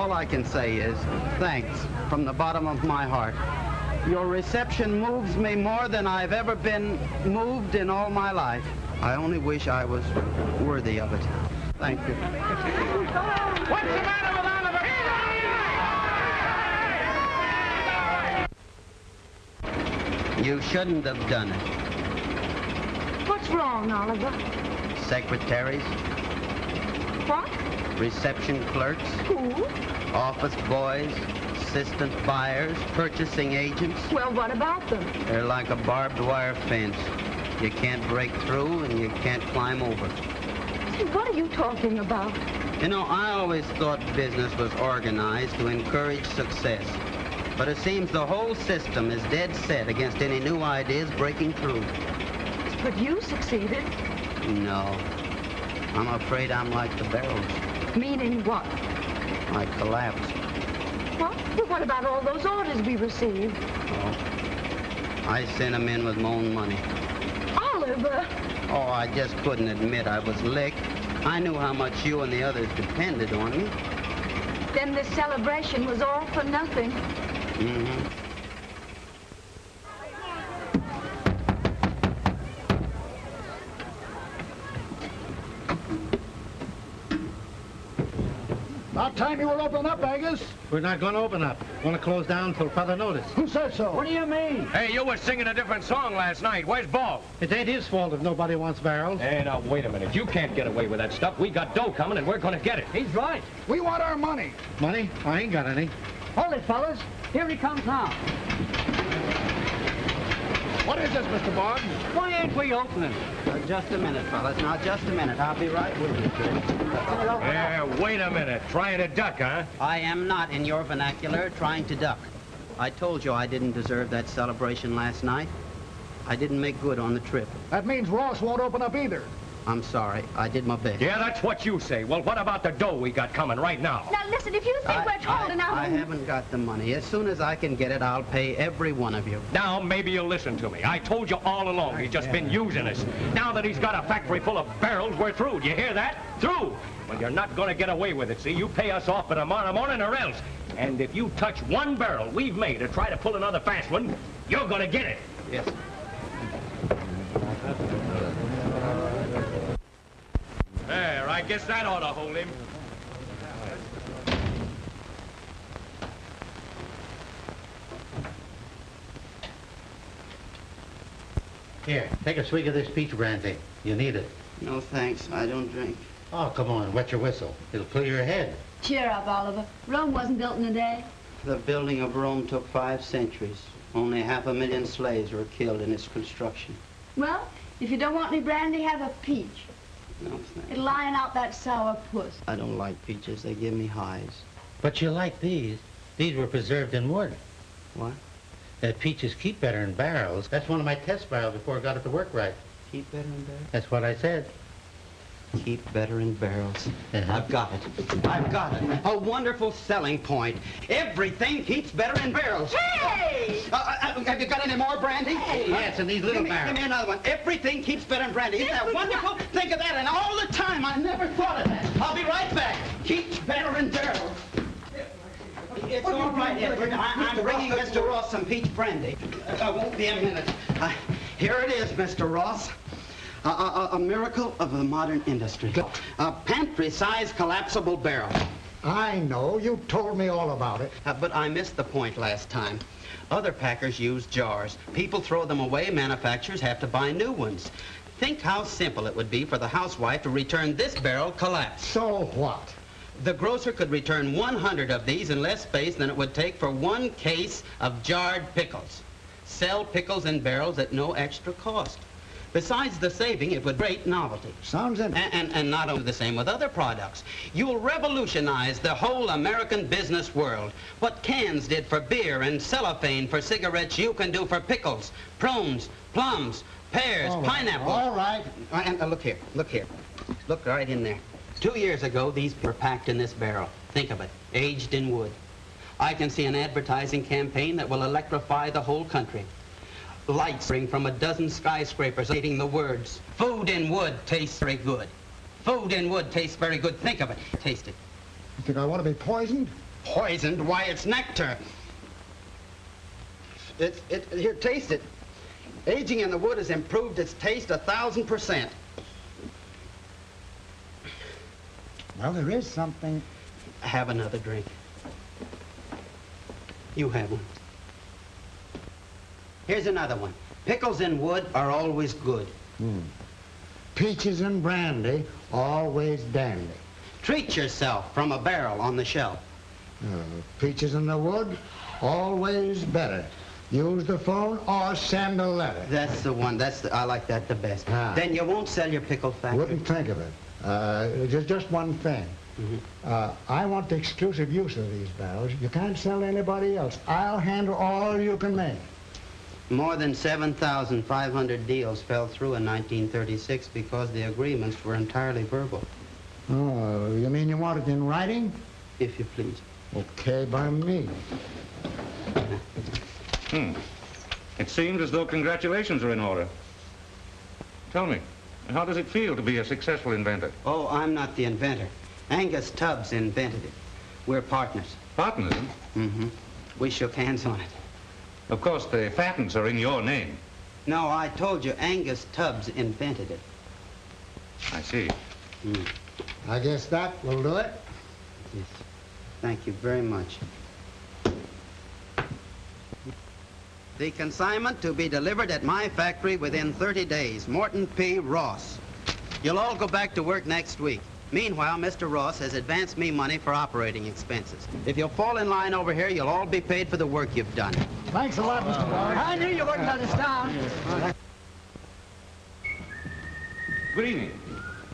All I can say is thanks from the bottom of my heart. Your reception moves me more than I've ever been moved in all my life. I only wish I was worthy of it. Thank you. What's the matter with Oliver? You shouldn't have done it. What's wrong, Oliver? Secretaries, What? reception clerks, Who? office boys, assistant buyers, purchasing agents. Well, what about them? They're like a barbed wire fence. You can't break through and you can't climb over. What are you talking about? You know, I always thought business was organized to encourage success. But it seems the whole system is dead set against any new ideas breaking through. But you succeeded. No. I'm afraid I'm like the barrels. Meaning what? I collapsed. What? Well, what about all those orders we received? Oh. I sent them in with my own money. Oliver! Oh, I just couldn't admit I was licked. I knew how much you and the others depended on me. Then this celebration was all for nothing. Mm-hmm. About time you were open up, Angus. We're not going to open up. Want to close down till further notice. Who said so? What do you mean? Hey, you were singing a different song last night. Where's Boggs? It ain't his fault if nobody wants barrels. Hey, now, wait a minute. You can't get away with that stuff. We got dough coming, and we're going to get it. He's right. We want our money. Money? I ain't got any. Hold it, fellas. Here he comes now. What is this, Mr. Boggs? Why ain't we opening? Just a minute, fellas. Now, just a minute. I'll be right with you, sir. Yeah, wait a minute. Trying to duck, huh? I am not, in your vernacular, trying to duck. I told you I didn't deserve that celebration last night. I didn't make good on the trip. That means Ross won't open up either. I'm sorry. I did my best. Yeah, that's what you say. Well, what about the dough we got coming right now? Now, listen, if you think we're holding out... I haven't got the money. As soon as I can get it, I'll pay every one of you. Now, maybe you'll listen to me. I told you all along he's just been using us. Now that he's got a factory full of barrels, we're through. Do you hear that? Through. Well, you're not going to get away with it, see? You pay us off by tomorrow morning or else. And if you touch one barrel we've made or try to pull another fast one, you're going to get it. Yes. There, I guess that ought to hold him. Here, take a swig of this peach brandy. You need it. No, thanks. I don't drink. Oh, come on, wet your whistle. It'll clear your head. Cheer up, Oliver. Rome wasn't built in a day. The building of Rome took 5 centuries. Only 500,000 slaves were killed in its construction. Well, if you don't want any brandy, have a peach. No, thanks. It'll lion out that sour puss. I don't like peaches. They give me highs. But you like these. These were preserved in wood. What? Peaches keep better in barrels. That's one of my test barrels before I got it to work right. Keep better in barrels? That's what I said. Keep better in barrels. Uh-huh. I've got it. I've got it. A wonderful selling point. Everything keeps better in barrels. Hey! Have you got any more brandy? Hey. Yes, in these little barrels. Give me another one. Everything keeps better in brandy. Isn't that wonderful? Think of that. And all the time, I never thought of that. I'll be right back. Keeps better in barrels. It's all right, Edward. I'm bringing Mr. Ross some peach brandy. Won't be a minute. Here it is, Mr. Ross. A miracle of the modern industry. A pantry-sized collapsible barrel. I know. You told me all about it. But I missed the point last time. Other packers use jars. People throw them away. Manufacturers have to buy new ones. Think how simple it would be for the housewife to return this barrel collapsed. So what? The grocer could return 100 of these in less space than it would take for 1 case of jarred pickles. Sell pickles in barrels at no extra cost. Besides the saving, it would be a great novelty. Sounds interesting. And not only the same with other products. You'll revolutionize the whole American business world. What cans did for beer and cellophane for cigarettes, you can do for pickles, prunes, plums, pears, pineapples. All right. And look here, look here. Look right in there. 2 years ago, these were packed in this barrel. Think of it, aged in wood. I can see an advertising campaign that will electrify the whole country. Lights ring from a dozen skyscrapers stating the words, food in wood tastes very good. Food in wood tastes very good. Think of it. Taste it. You think I want to be poisoned? Poisoned? Why, it's nectar. Here, taste it. Aging in the wood has improved its taste 1,000%. Well, there is something. Have another drink. You have one. Here's another one. Pickles in wood are always good. Peaches and brandy, always dandy. Treat yourself from a barrel on the shelf. Peaches in the wood, always better. Use the phone or send a letter. That's the one. I like that the best. Then you won't sell your pickle factory. Wouldn't think of it. Just one thing. I want the exclusive use of these barrels. You can't sell to anybody else. I'll handle all you can make. More than 7,500 deals fell through in 1936 because the agreements were entirely verbal. Oh, you mean you want it in writing? If you please. Okay by me. It seems as though congratulations are in order. Tell me, how does it feel to be a successful inventor? Oh, I'm not the inventor. Angus Tubbs invented it. We're partners. Partners? Mm-hmm. We shook hands on it. Of course, the patents are in your name. No, I told you Angus Tubbs invented it. I see. I guess that will do it. Yes. Thank you very much. The consignment to be delivered at my factory within 30 days. Morton P. Ross. You'll all go back to work next week. Meanwhile, Mr. Ross has advanced me money for operating expenses. If you'll fall in line over here, you'll all be paid for the work you've done. Thanks a lot, Mr. Boggs. I knew you wouldn't let us down. Good evening.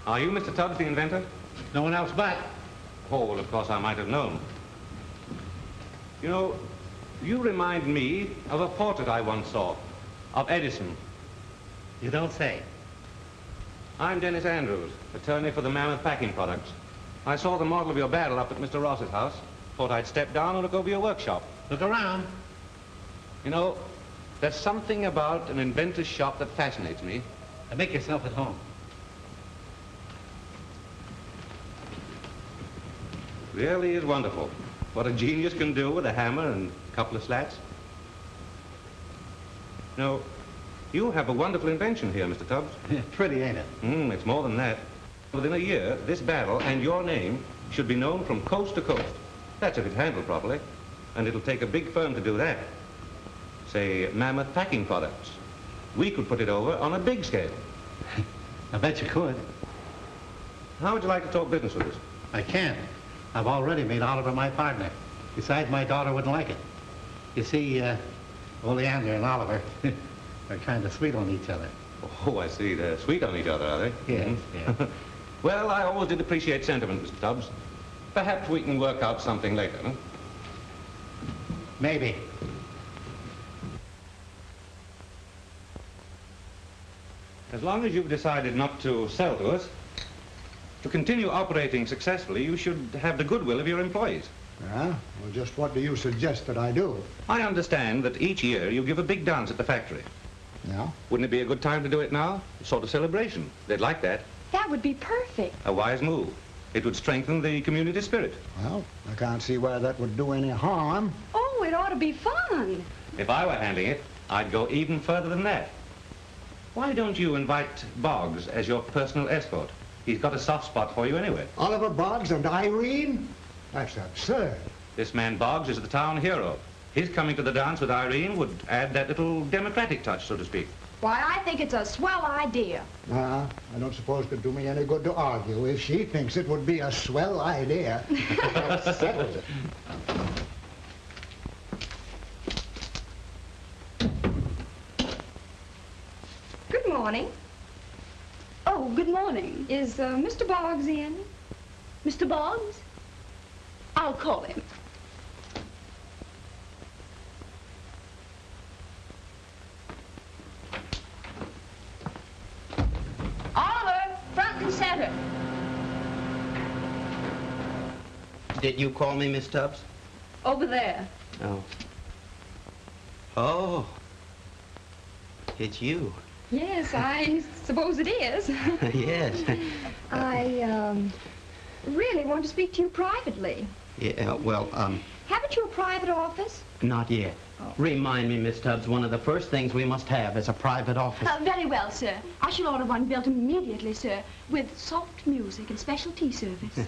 Are you Mr. Tubbs, the inventor? No one else but. Oh, well, of course, I might have known. You know, you remind me of a portrait I once saw, of Edison. You don't say. I'm Dennis Andrews, attorney for the Mammoth Packing Products. I saw the model of your barrel up at Mr. Ross's house. Thought I'd step down and look over your workshop. Look around. You know, there's something about an inventor's shop that fascinates me. And make yourself at home. Really is wonderful. What a genius can do with a hammer and a couple of slats. No. You have a wonderful invention here, Mr. Tubbs. Pretty, ain't it? It's more than that. Within a year, this barrel and your name should be known from coast to coast. That's if it's handled properly. And it'll take a big firm to do that. Say, Mammoth Packing Products. We could put it over on a big scale. I bet you could. How would you like to talk business with us? I can't. I've already made Oliver my partner. Besides, my daughter wouldn't like it. You see, Oleander and Oliver are kind of sweet on each other. Oh, I see. They're sweet on each other, are they? Yes, yes. Well, I always did appreciate sentiment, Mr. Tubbs. Perhaps we can work out something later, huh? Maybe. As long as you've decided not to sell to us, to continue operating successfully, you should have the goodwill of your employees. Yeah? Well, just what do you suggest that I do? I understand that each year you give a big dance at the factory. Yeah? Wouldn't it be a good time to do it now? A sort of celebration. They'd like that. That would be perfect. A wise move. It would strengthen the community spirit. Well, I can't see where that would do any harm. Oh, it ought to be fun. If I were handling it, I'd go even further than that. Why don't you invite Boggs as your personal escort? He's got a soft spot for you anyway. Oliver Boggs and Irene? That's absurd. This man Boggs is the town hero. His coming to the dance with Irene would add that little democratic touch, so to speak. Why, I think it's a swell idea. I don't suppose it'd do me any good to argue. If she thinks it would be a swell idea, that settles it. Good morning. Oh, good morning. Is Mr. Boggs in? Mr. Boggs? I'll call him. Oliver, front and center. Did you call me, Miss Tubbs? Over there. Oh. Oh. It's you. Yes, I suppose it is. Yes. I really want to speak to you privately. Yeah, well, Haven't you a private office? not yet. Oh. Remind me, Miss Tubbs, one of the first things we must have is a private office. Very well, sir. I shall order one built immediately, sir, with soft music and special tea service.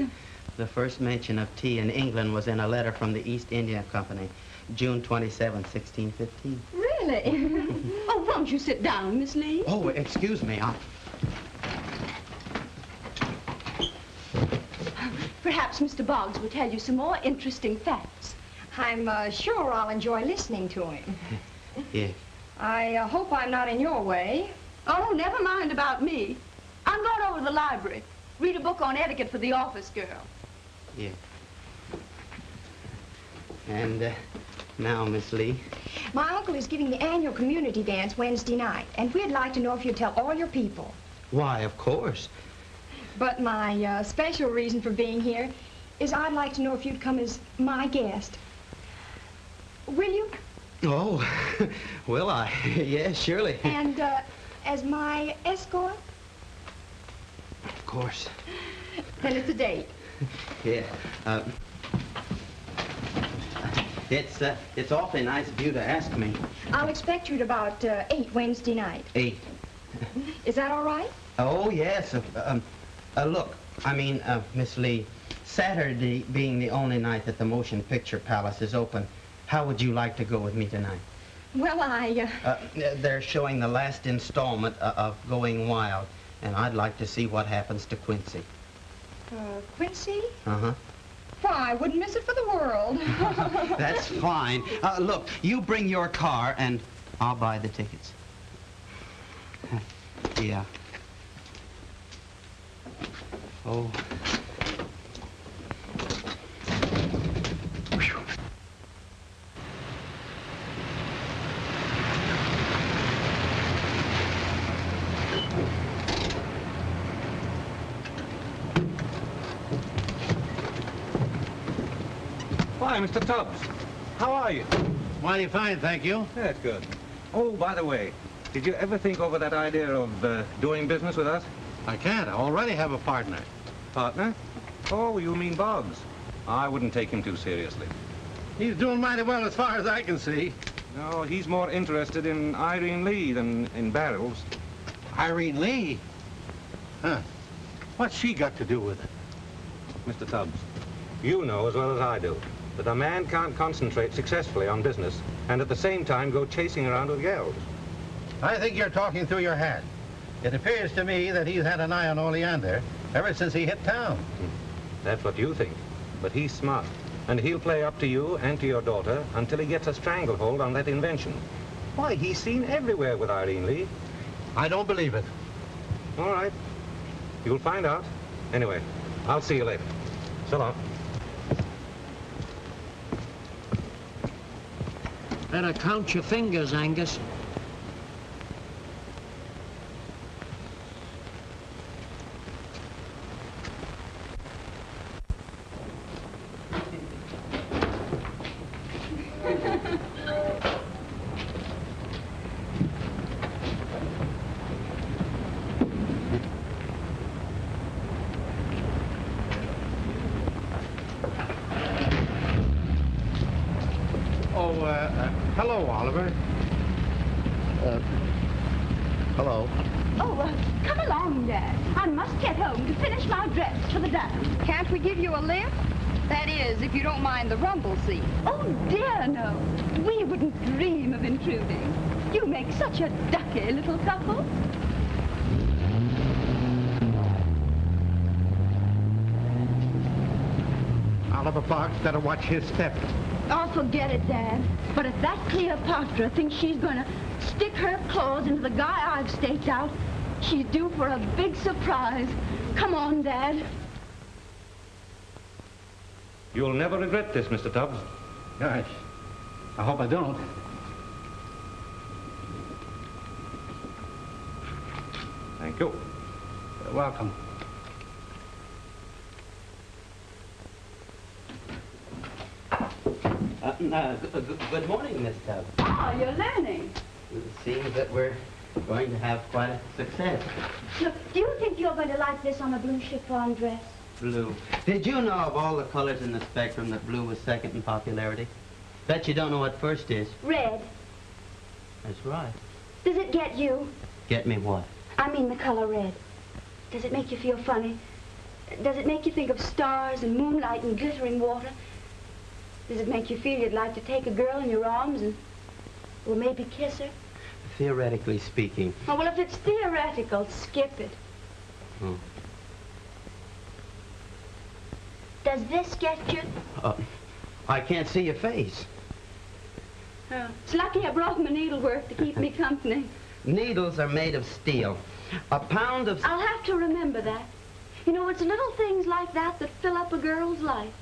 The first mention of tea in England was in a letter from the East India Company, June 27, 1615. Really? Oh, won't you sit down, Miss Lee? Oh, excuse me. Perhaps Mr. Boggs will tell you some more interesting facts. I'm sure I'll enjoy listening to him. Yeah. I hope I'm not in your way. Oh, never mind about me. I'm going over to the library. Read a book on etiquette for the office girl. Yeah. And now, Miss Lee. My uncle is giving the annual community dance Wednesday night, and we'd like to know if you'd tell all your people. Why, of course. But my special reason for being here is I'd like to know if you'd come as my guest. Will you? Oh, will I? Yes, surely. And as my escort? Of course. Then it's a date. Yeah. It's awfully nice of you to ask me. I'll expect you at about 8 Wednesday night. 8. Is that all right? Oh, yes. Look, I mean, Miss Lee, Saturday being the only night that the Motion Picture Palace is open, how would you like to go with me tonight? Well, They're showing the last installment of Going Wild, and I'd like to see what happens to Quincy. Quincy? Uh-huh. Why, I wouldn't miss it for the world. That's fine. Look, you bring your car, and I'll buy the tickets. Yeah. Oh. Why, Mr. Tubbs, how are you? Mighty fine, thank you. That's good. Oh, by the way, did you ever think over that idea of doing business with us? I can't. I already have a partner. Partner? Oh, you mean Boggs. I wouldn't take him too seriously. He's doing mighty well as far as I can see. No, he's more interested in Irene Lee than in barrels. Irene Lee? Huh. What's she got to do with it? Mr. Tubbs, you know as well as I do that a man can't concentrate successfully on business and at the same time go chasing around with gals. I think you're talking through your hat. It appears to me that he's had an eye on Oleander ever since he hit town. That's what you think. But he's smart. And he'll play up to you and to your daughter until he gets a stranglehold on that invention. Why, he's seen everywhere with Irene Lee. I don't believe it. All right. You'll find out. Anyway, I'll see you later. So long. Better count your fingers, Angus. Hello, Oliver. Hello. Oh, come along, Dad. I must get home to finish my dress for the dance. Can't we give you a lift? That is, if you don't mind the rumble seat. Oh, dear, no. We wouldn't dream of intruding. You make such a ducky little couple. Oliver Boggs better watch his step. Oh, forget it, Dad. But if that Cleopatra thinks she's going to stick her claws into the guy I've staked out, she's due for a big surprise. Come on, Dad. You'll never regret this, Mr. Tubbs. Gosh, I hope I don't. Thank you. You're welcome. Good morning, Miss Tubbs. Oh, you're learning. It seems that we're going to have quite a success. Look, do you think you're going to like this on a blue chiffon dress? Blue. Did you know of all the colors in the spectrum that blue was second in popularity? Bet you don't know what first is. Red. That's right. Does it get you? Get me what? I mean the color red. Does it make you feel funny? Does it make you think of stars and moonlight and glittering water? Does it make you feel you'd like to take a girl in your arms and, well, maybe kiss her? Theoretically speaking. Oh, well, if it's theoretical, skip it. Oh. Does this get you? I can't see your face. Oh, it's lucky I brought my needlework to keep me company. Needles are made of steel. A pound of... I'll have to remember that. You know, it's little things like that that fill up a girl's life.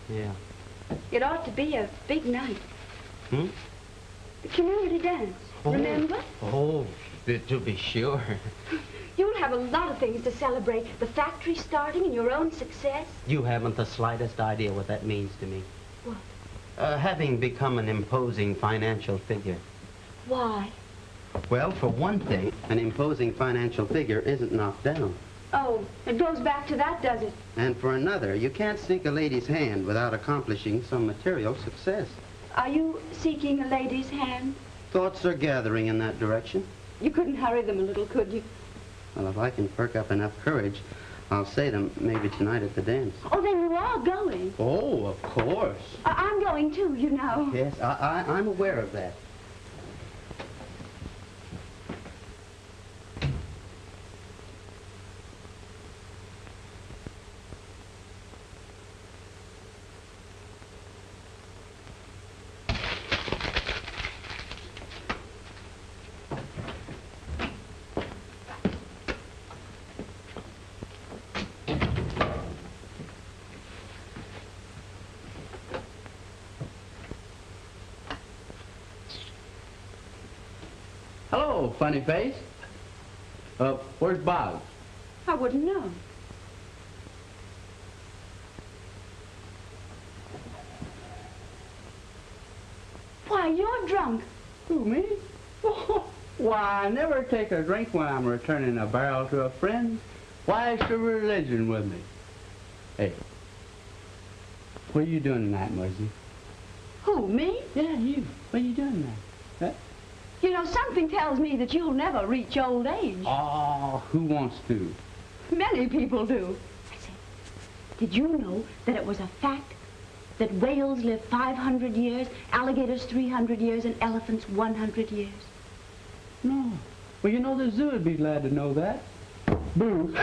Yeah. It ought to be a big night. Hmm? The community dance, remember? Oh, to be sure. You'll have a lot of things to celebrate. The factory starting and your own success. You haven't the slightest idea what that means to me. What? Having become an imposing financial figure. Why? Well, for one thing, an imposing financial figure isn't knocked down. Oh, it goes back to that, does it? And for another, you can't seek a lady's hand without accomplishing some material success. Are you seeking a lady's hand? Thoughts are gathering in that direction. You couldn't hurry them a little, could you? Well, if I can perk up enough courage, I'll say them maybe tonight at the dance. Oh, then you are going. Oh, of course. I'm going too, you know. Yes, I'm aware of that. Hello, funny face. Where's Boggs? I wouldn't know. Why, you're drunk. Who, me? Why, I never take a drink when I'm returning a barrel to a friend. Why, it's a religion with me. Hey, what are you doing tonight, Muzzy? Who, me? Yeah, you. What are you doing tonight? Huh? You know, something tells me that you'll never reach old age. Oh, who wants to? Many people do. I say, did you know that it was a fact that whales live 500 years, alligators 300 years, and elephants 100 years? No. Well, you know, the zoo would be glad to know that. Boo.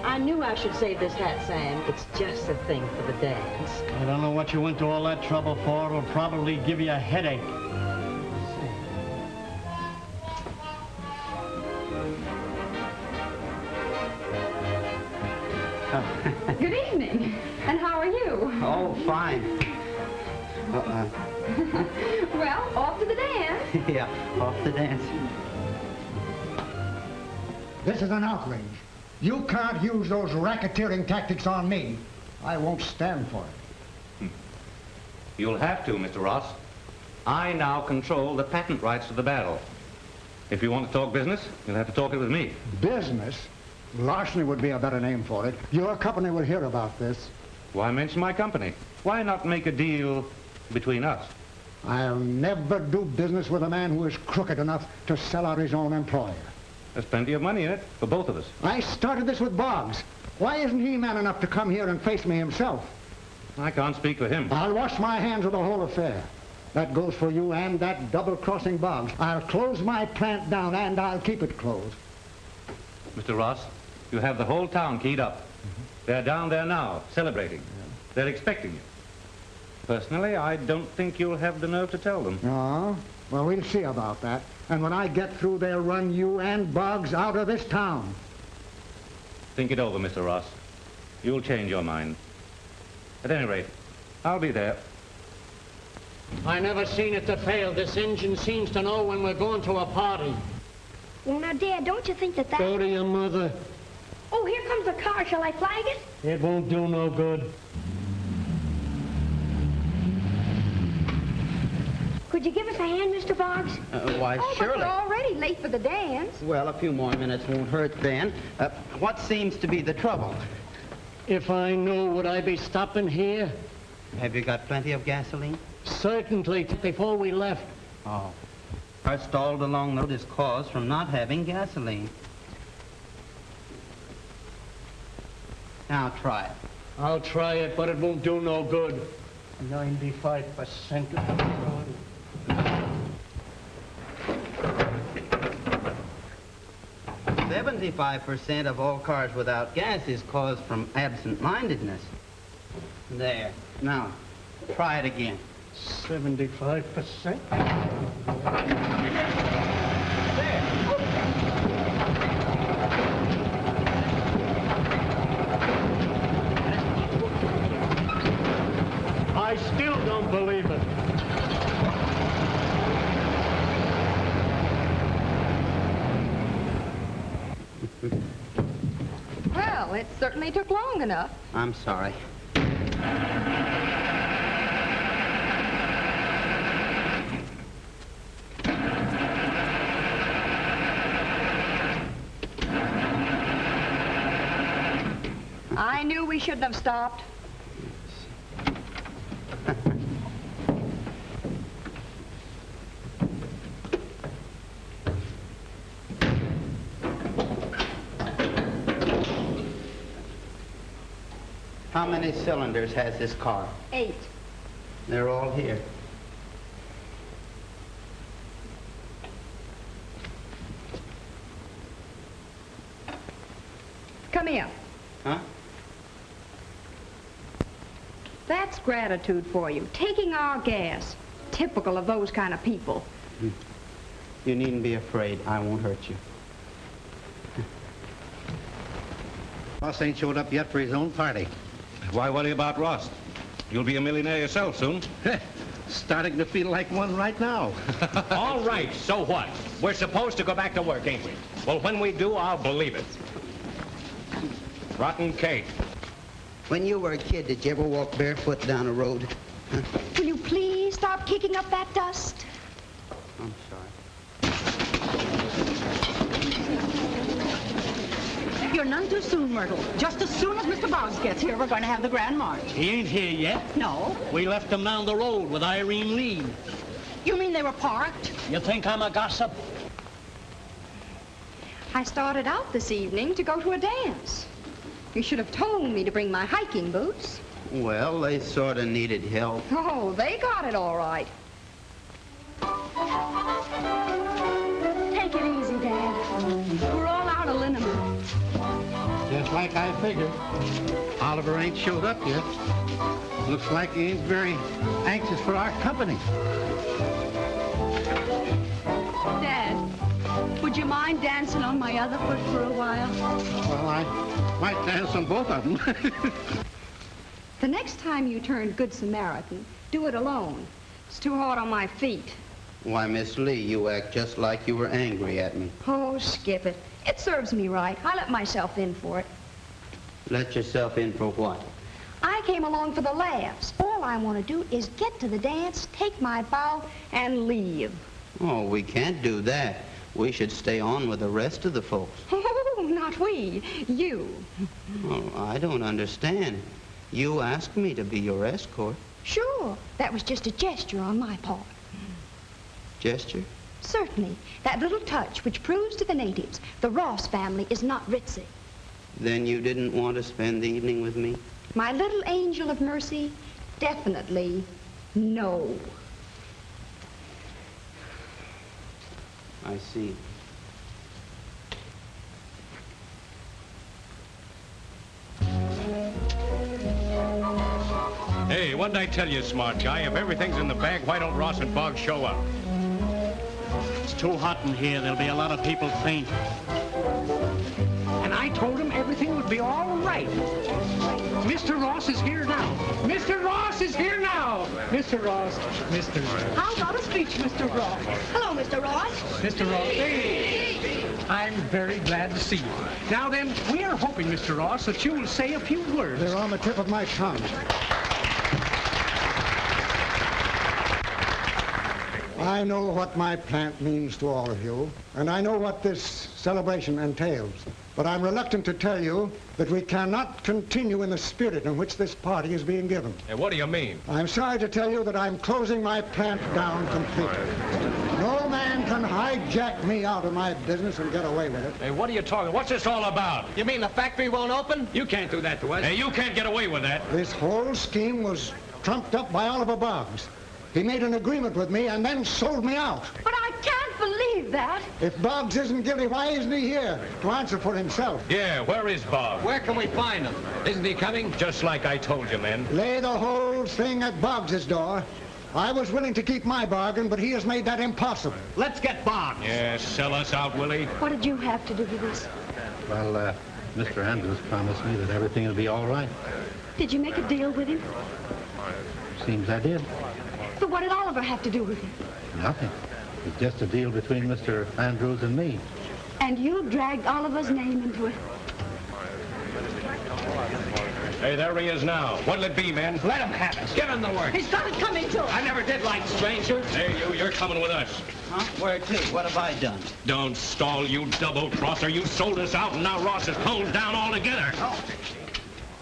I knew I should save this hat, Sam. It's just the thing for the dance. I don't know what you went to all that trouble for. It'll probably give you a headache. Good evening. And how are you? Oh, fine. Well, off to the dance. Yeah, off the dance. This is an outrage. You can't use those racketeering tactics on me. I won't stand for it. You'll have to, Mr. Ross. I now control the patent rights to the barrel. If you want to talk business, you'll have to talk it with me. Business? Larceny would be a better name for it. Your company will hear about this. Why mention my company? Why not make a deal between us? I'll never do business with a man who is crooked enough to sell out his own employer. There's plenty of money in it for both of us. I started this with Boggs. Why isn't he man enough to come here and face me himself? I can't speak for him. I'll wash my hands of the whole affair. That goes for you and that double-crossing Boggs. I'll close my plant down, and I'll keep it closed. Mr. Ross, you have the whole town keyed up. They're down there now, celebrating. They're expecting you. Personally, I don't think you'll have the nerve to tell them. No? Well, we'll see about that. And when I get through, they'll run you and Boggs out of this town. Think it over, Mr. Ross. You'll change your mind. At any rate, I'll be there. I never seen it to fail. This engine seems to know when we're going to a party. Well, now, Dad, don't you think that... Go to your mother. Oh, here comes a car. Shall I flag it? It won't do no good. Could you give us a hand, Mr. Boggs? Why, Oh, surely. but we're already late for the dance. Well, a few more minutes won't hurt then. What seems to be the trouble? If I knew, would I be stopping here? Have you got plenty of gasoline? Certainly, before we left. Oh. Car stalled along the road is caused from not having gasoline. Now try it. I'll try it, but it won't do no good. 95% of the road. 75% of all cars without gas is caused from absent-mindedness. There. Now, try it again. 75%? I still don't believe it. Well, it certainly took long enough. I'm sorry. I knew we shouldn't have stopped. How many cylinders has this car? 8. They're all here. Come here. Huh? That's gratitude for you. Taking our gas. Typical of those kind of people. You needn't be afraid. I won't hurt you. Ross ain't showed up yet for his own party. Why worry about Ross? You'll be a millionaire yourself soon. Starting to feel like one right now. All right, so what? We're supposed to go back to work, ain't we? Well, when we do, I'll believe it. Rotten cake. When you were a kid, did you ever walk barefoot down a road? Huh? Will you please stop kicking up that dust? I'm sorry. You're none too soon, Myrtle. Just as soon as Mr. Boggs gets here, we're going to have the grand march. He ain't here yet. No. We left him down the road with Irene Lee. You mean they were parked? You think I'm a gossip? I started out this evening to go to a dance. You should have told me to bring my hiking boots. Well, they sort of needed help. Oh, they got it all right. Take it easy, Dad. We're all out of liniment. Just like I figured. Oliver ain't showed up yet. Looks like he ain't very anxious for our company. Dad, would you mind dancing on my other foot for a while? Well, I might dance on both of them. The next time you turn Good Samaritan, do it alone. It's too hard on my feet. Why, Miss Lee, you act just like you were angry at me. Oh, skip it. It serves me right. I let myself in for it. Let yourself in for what? I came along for the laughs. All I want to do is get to the dance, take my bow, and leave. Oh, we can't do that. We should stay on with the rest of the folks. Oh, not we. You. Oh, I don't understand. You asked me to be your escort. Sure. That was just a gesture on my part. Gesture? Certainly. That little touch which proves to the natives the Ross family is not ritzy. Then you didn't want to spend the evening with me? My little angel of mercy, definitely no. I see. Hey, what did I tell you, smart guy? If everything's in the bag, why don't Ross and Boggs show up? It's too hot in here. There'll be a lot of people faint. And I told him everything would be all right. Mr. Ross is here now. Mr. Ross is here now. Mr. Ross. Mr. Ross. How about a speech, Mr. Ross? Hello, Mr. Ross. Mr. Ross. Hey. I'm very glad to see you. Now then, we are hoping, Mr. Ross, that you will say a few words. They're on the tip of my tongue. I know what my plant means to all of you, and I know what this celebration entails. But I'm reluctant to tell you that we cannot continue in the spirit in which this party is being given. Hey, what do you mean? I'm sorry to tell you that I'm closing my plant down completely. No man can hijack me out of my business and get away with it. Hey, what are you talking? What's this all about? You mean the factory won't open? You can't do that to us. Hey, you can't get away with that. This whole scheme was trumped up by Oliver Boggs. He made an agreement with me and then sold me out. But I can't believe that. If Boggs isn't guilty, why isn't he here to answer for himself? Yeah, where is Boggs? Where can we find him? Isn't he coming? Just like I told you, men. Lay the whole thing at Boggs' door. I was willing to keep my bargain, but he has made that impossible. Let's get Boggs. Yeah, sell us out, Willie. What did you have to do with this? Well, Mr. Andrews promised me that everything will be all right. Did you make a deal with him? Seems I did. But what did Oliver have to do with it? Nothing. It's just a deal between Mr. Andrews and me. And you dragged Oliver's name into it. Hey, there he is now. What'll it be, men? Let him have it. Give him the work. He's got it coming to him. I never did like strangers. Hey, you're coming with us. Huh? Where to? What have I done? Don't stall, you double-crosser. You sold us out, and now Ross is closed down altogether. Oh.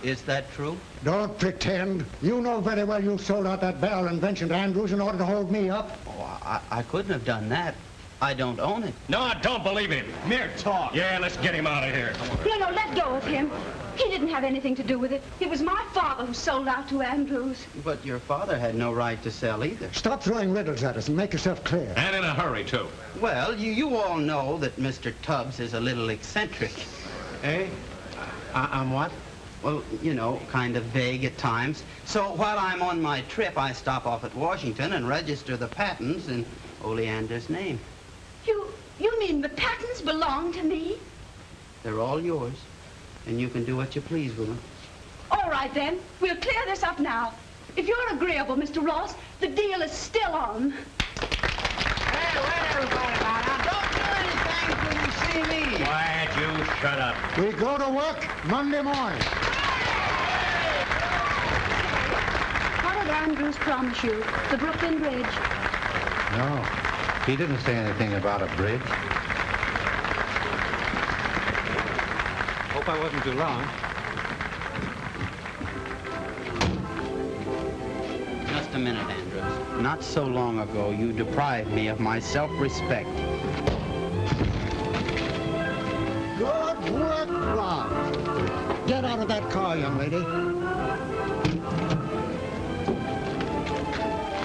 Is that true? Don't pretend. You know very well you sold out that barrel invention to Andrews in order to hold me up. Oh, I couldn't have done that. I don't own it. No, I don't believe him. Mere talk. Yeah, let's get him out of here. No, let go of him. He didn't have anything to do with it. It was my father who sold out to Andrews. But your father had no right to sell either. Stop throwing riddles at us and make yourself clear. And in a hurry, too. Well, you all know that Mr. Tubbs is a little eccentric. Eh? I'm what? Well, you know, kind of vague at times. So while I'm on my trip, I stop off at Washington and register the patents in Oleander's name. You mean the patents belong to me? They're all yours, and you can do what you please with them. All right, then. We'll clear this up now. If you're agreeable, Mr. Ross, the deal is still on. Hey, let everybody lie down. Don't do anything till you see me. Quiet, you shut up. We go to work Monday morning. What did Andrews promise you? The Brooklyn Bridge? No. He didn't say anything about a bridge. Hope I wasn't too long. Just a minute, Andrews. Not so long ago, you deprived me of my self-respect. Good work, Bob. Get out of that car, young lady.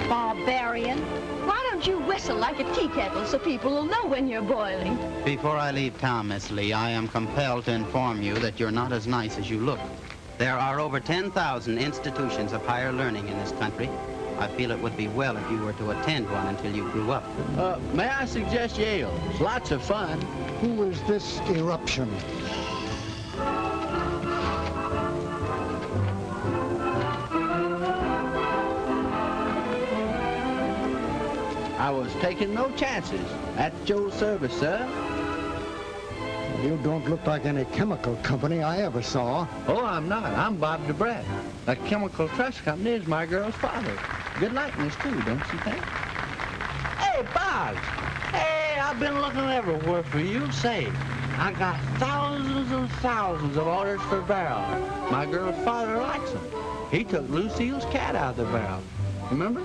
Barbarian. Why don't you whistle like a tea kettle so people will know when you're boiling? Before I leave town, Miss Lee, I am compelled to inform you that you're not as nice as you look. There are over 10,000 institutions of higher learning in this country. I feel it would be well if you were to attend one until you grew up. May I suggest Yale? It's lots of fun. Who is this eruption? I was taking no chances. At your service, sir. You don't look like any chemical company I ever saw. Oh, I'm not. I'm Bob DeBrett. The Chemical Trust Company is my girl's father. Good likeness, too, don't you think? Hey, Boggs. Hey, I've been looking everywhere for you. Say, I got thousands and thousands of orders for barrels. My girl's father likes them. He took Lucille's cat out of the barrel. Remember?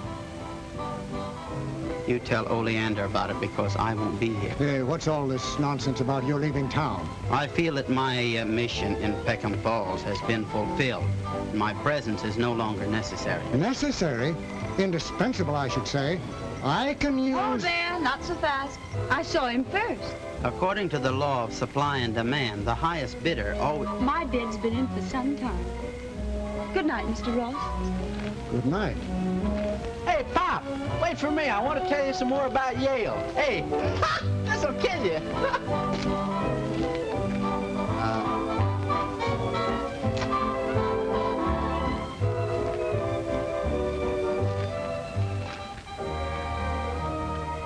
You tell Oleander about it because I won't be here. Hey, what's all this nonsense about your leaving town? I feel that my mission in Peckham Falls has been fulfilled. My presence is no longer necessary. Necessary? Indispensable, I should say. I can use... Oh, there, not so fast. I saw him first. According to the law of supply and demand, the highest bidder always... My bid's been in for some time. Good night, Mr. Ross. Good night. Hey, Pop, wait for me. I want to tell you some more about Yale. Hey, this'll kill you.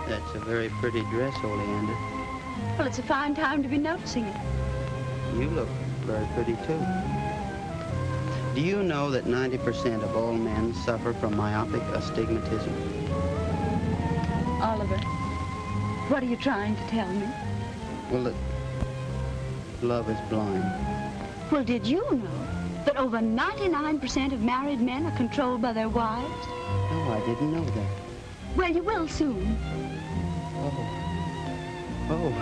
That's a very pretty dress, Oleander. Well, it's a fine time to be noticing it. You look very pretty, too. Do you know that 90% of all men suffer from myopic astigmatism? Oliver, what are you trying to tell me? Well, that love is blind. Well, did you know that over 99% of married men are controlled by their wives? No, I didn't know that. Well, you will soon. Oh.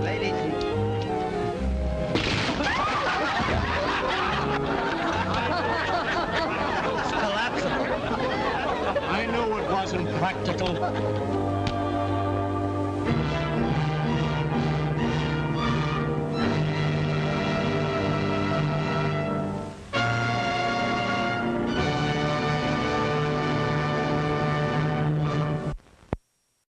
Ladies and... It's collapsible. I knew it wasn't practical.